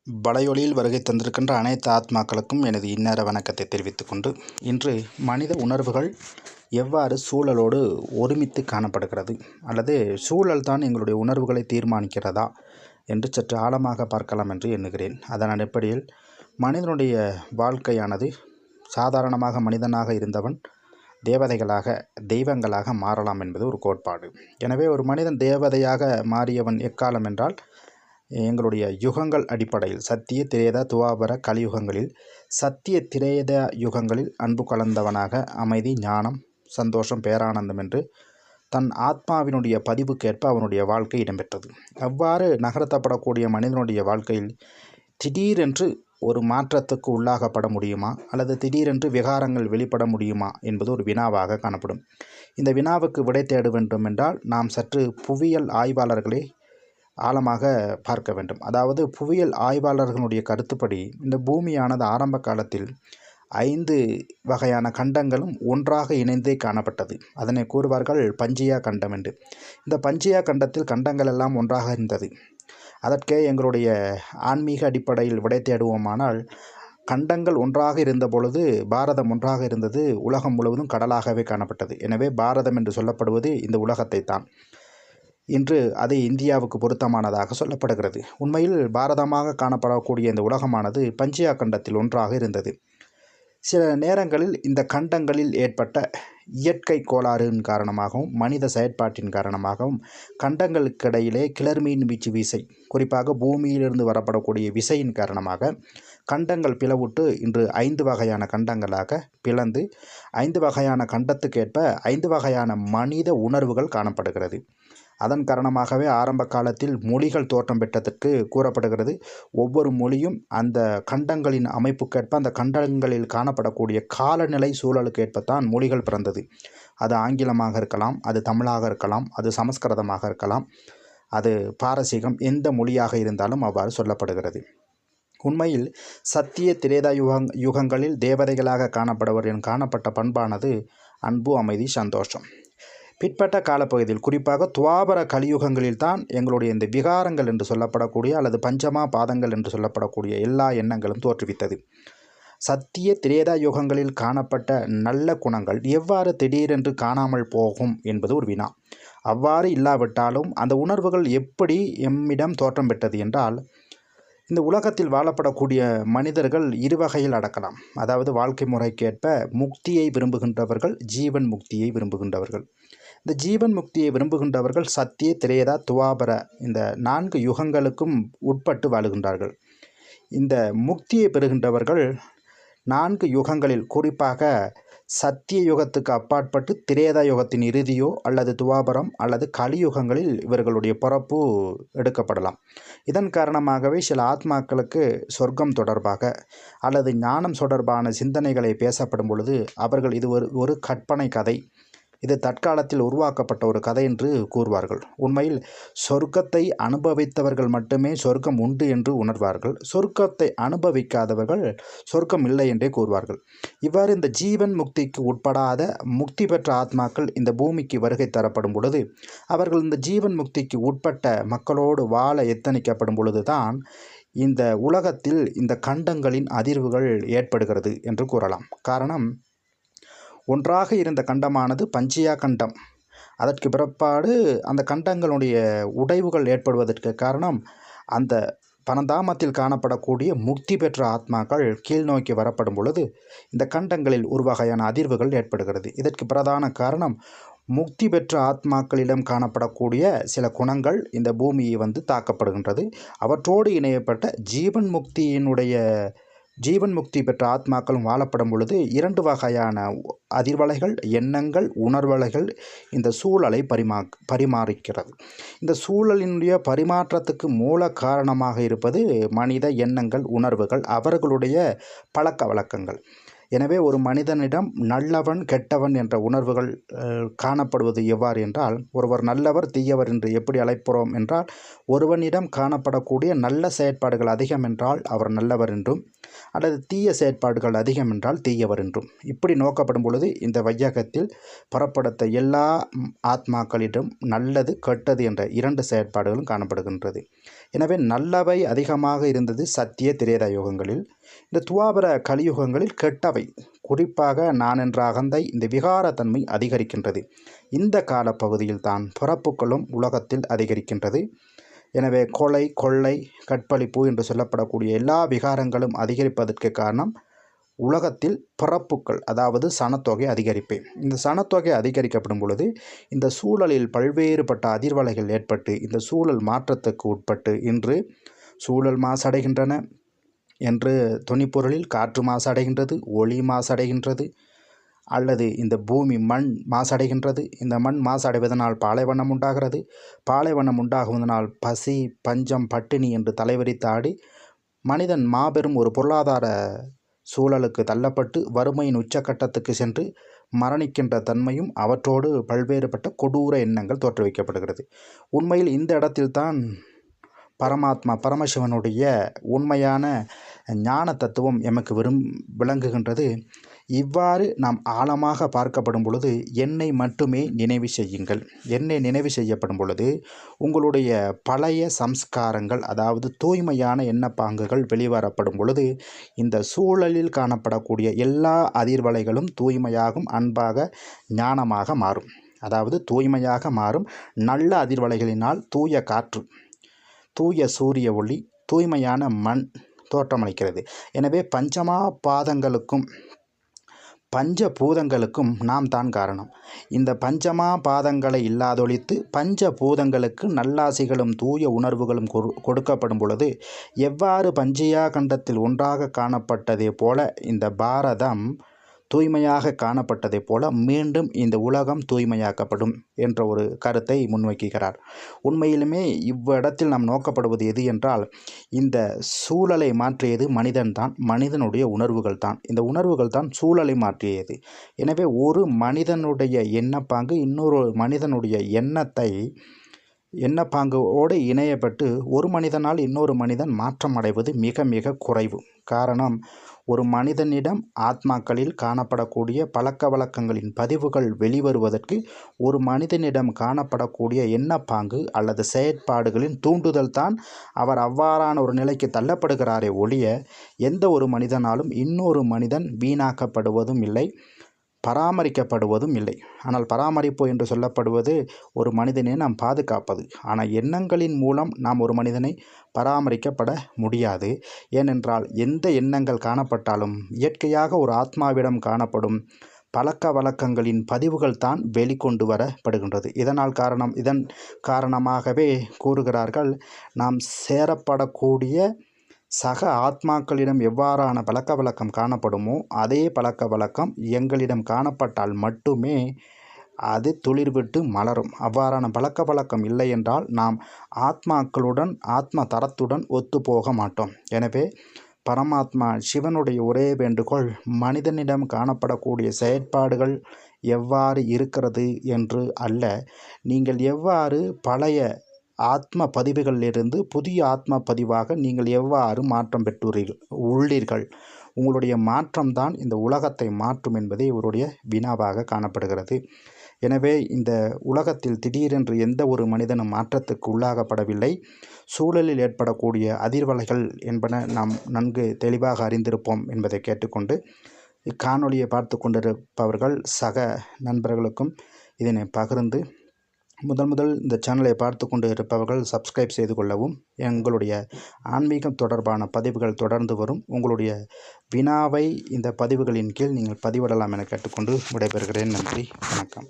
வலையொலியில் வருகை தந்திருக்கின்ற அனைத்து ஆத்மாக்களுக்கும் எனது இன்னர வணக்கத்தை தெரிவித்துக் கொண்டு, இன்று மனித உணர்வுகள் எவ்வாறு சூழலோடு ஒருமித்து காணப்படுகிறது, அல்லது சூழல் தான் எங்களுடைய உணர்வுகளை தீர்மானிக்கிறதா என்று சற்று ஆழமாக பார்க்கலாம் என்று எண்ணுகிறேன். அதன் அடிப்படையில் மனிதனுடைய வாழ்க்கையானது சாதாரணமாக மனிதனாக இருந்தவன் தேவதைகளாக தெய்வங்களாக மாறலாம் என்பது ஒரு கோட்பாடு. எனவே ஒரு மனிதன் தேவதையாக மாறியவன் எக்காலம் என்றால், எங்களுடைய யுகங்கள் அடிப்படையில் சத்திய திரேதா துவாபர கலியுகங்களில் சத்திய திரேதா யுகங்களில் அன்பு கலந்தவனாக அமைதி ஞானம் சந்தோஷம் பேரானந்தம் என்று தன் ஆத்மாவினுடைய பதிவுக்கேற்ப அவனுடைய வாழ்க்கை இடம்பெற்றது. அவ்வாறு நகர்த்தப்படக்கூடிய மனிதனுடைய வாழ்க்கையில் திடீரென்று ஒரு மாற்றத்துக்கு உள்ளாகப்பட முடியுமா, அல்லது திடீரென்று விகாரங்கள் வெளிப்பட முடியுமா என்பது ஒரு வினாவாக காணப்படும். இந்த வினாவுக்கு விடை தேட வேண்டும் என்றால் நாம் சற்று புவியியல் ஆய்வாளர்களை ஆழமாக பார்க்க வேண்டும். அதாவது புவியியல் ஆய்வாளர்களுடைய கருத்துப்படி இந்த பூமியானது ஆரம்ப காலத்தில் 5 வகையான கண்டங்களும் ஒன்றாக இணைந்தே காணப்பட்டது. அதனை கூறுவார்கள் பஞ்சியா கண்டம் என்று. இந்த பஞ்சியா கண்டத்தில் கண்டங்கள் எல்லாம் ஒன்றாக இருந்தது. அதற்கே எங்களுடைய ஆன்மீக அடிப்படையில் விடை தேடுவோமானால், கண்டங்கள் ஒன்றாக இருந்த பொழுது பாரதம் ஒன்றாக இருந்தது, உலகம் முழுவதும் கடலாகவே காணப்பட்டது. எனவே பாரதம் என்று சொல்லப்படுவது இந்த உலகத்தை தான். இன்று அது இந்தியாவுக்கு பொருத்தமானதாக சொல்லப்படுகிறது. உண்மையில் பாரதமாக காணப்படக்கூடிய இந்த உலகமானது பஞ்சியா கண்டத்தில் ஒன்றாக இருந்தது. சில நேரங்களில் இந்த கண்டங்களில் ஏற்பட்ட இயற்கை கோளாறின் காரணமாகவும் மனித செயற்பாட்டின் காரணமாகவும் கண்டங்களுக்கிடையிலே கிளர்மீன் வீச்சு விசை, குறிப்பாக பூமியிலிருந்து வரப்படக்கூடிய விசையின் காரணமாக கண்டங்கள் பிளவுட்டு இன்று 5 வகையான கண்டங்களாக பிளந்து 5 வகையான கண்டத்துக்கேற்ப 5 வகையான மனித உணர்வுகள் காணப்படுகிறது. அதன் காரணமாகவே ஆரம்ப காலத்தில் மொழிகள் தோற்றம் பெற்றதற்கு கூறப்படுகிறது. ஒவ்வொரு மொழியும் அந்த கண்டங்களின் அமைப்புக்கேற்ப அந்த கண்டங்களில் காணப்படக்கூடிய காலநிலை சூழலுக்கு ஏற்பத்தான் மொழிகள் பிறந்தது. அது ஆங்கிலமாக இருக்கலாம், அது தமிழாக இருக்கலாம், அது சமஸ்கிருதமாக இருக்கலாம், அது பாரசீகம், எந்த மொழியாக இருந்தாலும் அவ்வாறு சொல்லப்படுகிறது. உண்மையில் சத்திய திரேதா யுகங்களில் தேவதைகளாக காணப்படுவரின் காணப்பட்ட பண்பானது அன்பு அமைதி சந்தோஷம். பிற்பட்ட காலப்பகுதியில் குறிப்பாக துவாபர கலியுகங்களில் தான் எங்களுடைய இந்த விகாரங்கள் என்று சொல்லப்படக்கூடிய அல்லது பஞ்சமா பாதங்கள் என்று சொல்லப்படக்கூடிய எல்லா எண்ணங்களும் தோற்றுவித்தது. சத்திய திரேதா யுகங்களில் காணப்பட்ட நல்ல குணங்கள் எவ்வாறு திடீரென்று காணாமல் போகும் என்பது ஒரு வினா. அவ்வாறு இல்லாவிட்டாலும் அந்த உணர்வுகள் எப்படி எம்மிடம் தோற்றம் பெற்றது என்றால், இந்த உலகத்தில் வாழப்படக்கூடிய மனிதர்கள் 2 வகையில் அடக்கலாம். அதாவது வாழ்க்கை முறைக்கேற்ப முக்தியை விரும்புகின்றவர்கள், ஜீவன் முக்தியை விரும்புகின்றவர்கள். இந்த ஜீவன் முக்தியை விரும்புகின்றவர்கள் சத்திய திரேதா துவாபர இந்த 4 யுகங்களுக்கும் உட்பட்டு வாழுகின்றார்கள். இந்த முக்தியை பெறுகின்றவர்கள் 4 யுகங்களில், குறிப்பாக சத்திய யுகத்துக்கு அப்பாற்பட்டு திரேதா யுகத்தின் இறுதியோ அல்லது துவாபரம் அல்லது கலியுகங்களில் இவர்களுடைய பிறப்பு எடுக்கப்படலாம். இதன் காரணமாகவே சில ஆத்மாக்களுக்கு சொர்க்கம் தொடர்பாக அல்லது ஞானம் தொடர்பான சிந்தனைகளை பேசப்படும் பொழுது அவர்கள் இது ஒரு கற்பனை கதை, இது தற்காலத்தில் உருவாக்கப்பட்ட ஒரு கதை என்று கூறுவார்கள். உண்மையில் சொர்க்கத்தை அனுபவித்தவர்கள் மட்டுமே சொர்க்கம் உண்டு என்று உணர்வார்கள். சொர்க்கத்தை அனுபவிக்காதவர்கள் சொர்க்கம் இல்லை என்றே கூறுவார்கள். இவ்வாறு இந்த ஜீவன் முக்திக்கு உட்படாத முக்தி பெற்ற ஆத்மாக்கள் இந்த பூமிக்கு வருகை தரப்படும் பொழுது அவர்கள் இந்த ஜீவன் முக்திக்கு உட்பட்ட மக்களோடு வாழ எத்தனிக்கப்படும் பொழுதுதான் இந்த உலகத்தில் இந்த கண்டங்களின் அதிர்வுகள் ஏற்படுகிறது என்று கூறலாம். காரணம், ஒன்றாக இருந்த கண்டமானது பஞ்சியா கண்டம். அதற்கு பிற்பாடு அந்த கண்டங்களுடைய உடைவுகள் ஏற்படுவதற்கு காரணம், அந்த பரந்தாமத்தில் காணப்படக்கூடிய முக்தி பெற்ற ஆத்மாக்கள் கீழ் நோக்கி வரப்படும் பொழுது இந்த கண்டங்களில் ஒரு வகையான அதிர்வுகள் ஏற்படுகிறது. இதற்கு பிரதான காரணம், முக்தி பெற்ற ஆத்மாக்களிடம் காணப்படக்கூடிய சில குணங்கள் இந்த பூமியை தாக்கப்படுகின்றது. அவற்றோடு இணையப்பட்ட ஜீவன் முக்தி பெற்ற ஆத்மாக்களும் வாழப்படும் பொழுது 2 வகையான அதிர்வலைகள், எண்ணங்கள், உணர்வலைகள் இந்த சூழலை பரிமாறிக்கிறது. இந்த சூழலினுடைய பரிமாற்றத்துக்கு மூல காரணமாக இருப்பது மனித எண்ணங்கள், உணர்வுகள், அவர்களுடைய பழக்க வழக்கங்கள். எனவே ஒரு மனிதனிடம் நல்லவன் கெட்டவன் என்ற உணர்வுகள் காணப்படுவது எவ்வாறு என்றால், ஒருவர் நல்லவர் தீயவர் என்று எப்படி அழைக்கிறோம் என்றால், ஒருவனிடம் காணப்படக்கூடிய நல்ல செயற்பாடுகள் அதிகம் என்றால் அவர் நல்லவர் என்றும், அல்லது தீய செயற்பாடுகள் அதிகம் என்றால் தீயவர் என்றும். இப்படி நோக்கப்படும் பொழுது இந்த வையகத்தில் புறப்படுத்த எல்லா ஆத்மாக்களிடம் நல்லது கெட்டது என்ற 2 செயற்பாடுகளும் காணப்படுகின்றது. எனவே நல்லவை அதிகமாக இருந்தது சத்திய திரேதா யுகங்களில். இந்த துவாபர கலியுகங்களில் கெட்டவை, குறிப்பாக நான் என்ற அகந்தை, இந்த விகாரத்தன்மை அதிகரிக்கின்றது. இந்த காலப்பகுதியில் தான் பிறப்புகளும் உலகத்தில் அதிகரிக்கின்றது. எனவே கொலை, கொள்ளை, கற்பழிப்பு என்று சொல்லப்படக்கூடிய எல்லா விகாரங்களும் அதிகரிப்பதற்கு காரணம் உலகத்தில் பிறப்புக்கள், அதாவது சனத்தொகை அதிகரிப்பு. இந்த சனத்தொகை அதிகரிக்கப்படும் பொழுது இந்த சூழலில் பல்வேறுபட்ட அதிர்வலைகள் ஏற்பட்டு இந்த சூழல் மாற்றத்துக்கு உட்பட்டு இன்று சூழல் மாசடைகின்றன என்று தொனிப்பொருளில் காற்று மாசடைகின்றது, ஒளி மாசடைகின்றது, அல்லது இந்த பூமி மண் மாசடைகின்றது. இந்த மண் மாசடைவதனால் பாலைவனம் உண்டாகிறது. பாலைவனம் உண்டாகுவதனால் பசி, பஞ்சம், பட்டினி என்று தலைவிரித்தாடி மனிதன் மாபெரும் ஒரு பொருளாதார சூழலுக்கு தள்ளப்பட்டு வறுமையின் உச்சக்கட்டத்துக்கு சென்று மரணிக்கின்ற தன்மையும் அவற்றோடு பல்வேறுபட்ட கொடூர எண்ணங்கள் தோற்றுவிக்கப்படுகிறது. உண்மையில் இந்த இடத்தில்தான் பரமாத்மா பரமசிவனுடைய உண்மையான ஞான தத்துவம் எமக்கு விளங்குகின்றது. இவ்வாறு நாம் ஆழமாக பார்க்கப்படும் பொழுது என்னை மட்டுமே நினைவு செய்யுங்கள். என்னை நினைவு செய்யப்படும் பொழுது உங்களுடைய பழைய சம்ஸ்காரங்கள், அதாவது தூய்மையான எண்ணப்பாங்குகள் வெளிவரப்படும் பொழுது இந்த சூழலில் காணப்படக்கூடிய எல்லா அதிர்வலைகளும் தூய்மையாகும், அன்பாக, ஞானமாக மாறும். அதாவது தூய்மையாக மாறும். நல்ல அதிர்வலைகளினால் தூய காற்று, தூய சூரிய ஒளி, தூய்மையான மண் தோற்றமளிக்கிறது. எனவே பஞ்சமாபாதங்களுக்கும் பஞ்சபூதங்களுக்கும் நாம் தான் காரணம். இந்த பஞ்சமாபாதங்களை இல்லாதொழித்து பஞ்சபூதங்களுக்கு நல்லாசிகளும் தூய உணர்வுகளும் கொடுக்கப்படும் பொழுது எவ்வாறு பஞ்சயா கண்டத்தில் ஒன்றாக காணப்பட்டதே போல இந்த பாரதம் தூய்மையாக காணப்பட்டதை போல மீண்டும் இந்த உலகம் தூய்மையாக்கப்படும் என்ற ஒரு கருத்தை முன்வைக்கிறார். உண்மையிலுமே இவ்விடத்தில் நாம் நோக்கப்படுவது எது என்றால், இந்த சூழலை மாற்றியது மனிதன்தான், மனிதனுடைய உணர்வுகள் தான். இந்த உணர்வுகள் தான் சூழலை மாற்றியது. எனவே ஒரு மனிதனுடைய எண்ணப்பாங்கு இன்னொரு மனிதனுடைய எண்ணப்பாங்கோடு இணையப்பட்டு ஒரு மனிதனால் இன்னொரு மனிதன் மாற்றம் அடைவது மிக மிக குறைவு. காரணம், ஒரு மனிதனிடம் ஆத்மாக்களில் காணப்படக்கூடிய பழக்க வழக்கங்களின் பதிவுகள் வெளிவருவதற்கு ஒரு மனிதனிடம் காணப்படக்கூடிய எண்ணப்பாங்கு அல்லது செயற்பாடுகளின் தூண்டுதல் தான் அவர் அவ்வாறான ஒரு நிலைக்கு தள்ளப்படுகிறாரே ஒழிய எந்த ஒரு மனிதனாலும் இன்னொரு மனிதன் வீணாக்கப்படுவதும் இல்லை, பராமரிக்கப்படுவதும் இல்லை. ஆனால் பராமரிப்பு என்று சொல்லப்படுவது ஒரு மனிதனை நாம் பாதுகாப்பது. ஆனால் எண்ணங்களின் மூலம் நாம் ஒரு மனிதனை பராமரிக்கப்பட முடியாது. ஏனென்றால் எந்த எண்ணங்கள் காணப்பட்டாலும் இயற்கையாக ஒரு ஆத்மாவிடம் காணப்படும் பழக்க வழக்கங்களின் பதிவுகள் தான் வெளிக்கொண்டு வரப்படுகின்றது. இதன் காரணமாகவே கூறுகிறார்கள், நாம் சேரப்படக்கூடிய சக ஆத்மாக்களிடம் எவ்வாறான பழக்க வழக்கம் காணப்படுமோ அதே பழக்க வழக்கம் எங்களிடம் காணப்பட்டால் மட்டுமே அது துளிர்விட்டு மலரும். அவ்வாறான பழக்க வழக்கம் இல்லை என்றால் நாம் ஆத்மாக்களுடன், ஆத்ம தரத்துடன் ஒத்துப்போக மாட்டோம். எனவே பரமாத்மா சிவனுடைய ஒரே வேண்டுகோள், மனிதனிடம் காணப்படக்கூடிய செயற்பாடுகள் எவ்வாறு இருக்கிறது என்று அல்ல, நீங்கள் எவ்வாறு பழைய ஆத்ம பதிவுகளிலிருந்து புதிய ஆத்ம பதிவாக நீங்கள் எவ்வாறு மாற்றம் உள்ளீர்கள். உங்களுடைய மாற்றம்தான் இந்த உலகத்தை மாற்றும் என்பதே இவருடைய வினாவாக காணப்படுகிறது. எனவே இந்த உலகத்தில் திடீரென்று எந்த ஒரு மனிதனும் மாற்றத்துக்கு உள்ளாகப்படவில்லை. சூழலில் ஏற்படக்கூடிய அதிர்வலைகள் என்பன நாம் நன்கு தெளிவாக அறிந்திருப்போம் என்பதை கேட்டுக்கொண்டு இக்காணொலியை பார்த்து கொண்டிருப்பவர்கள் சக நண்பர்களுக்கும் இதனை பகிர்ந்து முதல் இந்த சேனலை பார்த்து கொண்டு இருப்பவர்கள் சப்ஸ்கிரைப் செய்து கொள்ளவும். எங்களுடைய ஆன்மீகம் தொடர்பான பதிவுகள் தொடர்ந்து வரும். உங்களுடைய வினாவை இந்த பதிவுகளின் கீழ் நீங்கள் பதிவிடலாம் என கேட்டுக்கொண்டு விடைபெறுகிறேன். நன்றி, வணக்கம்.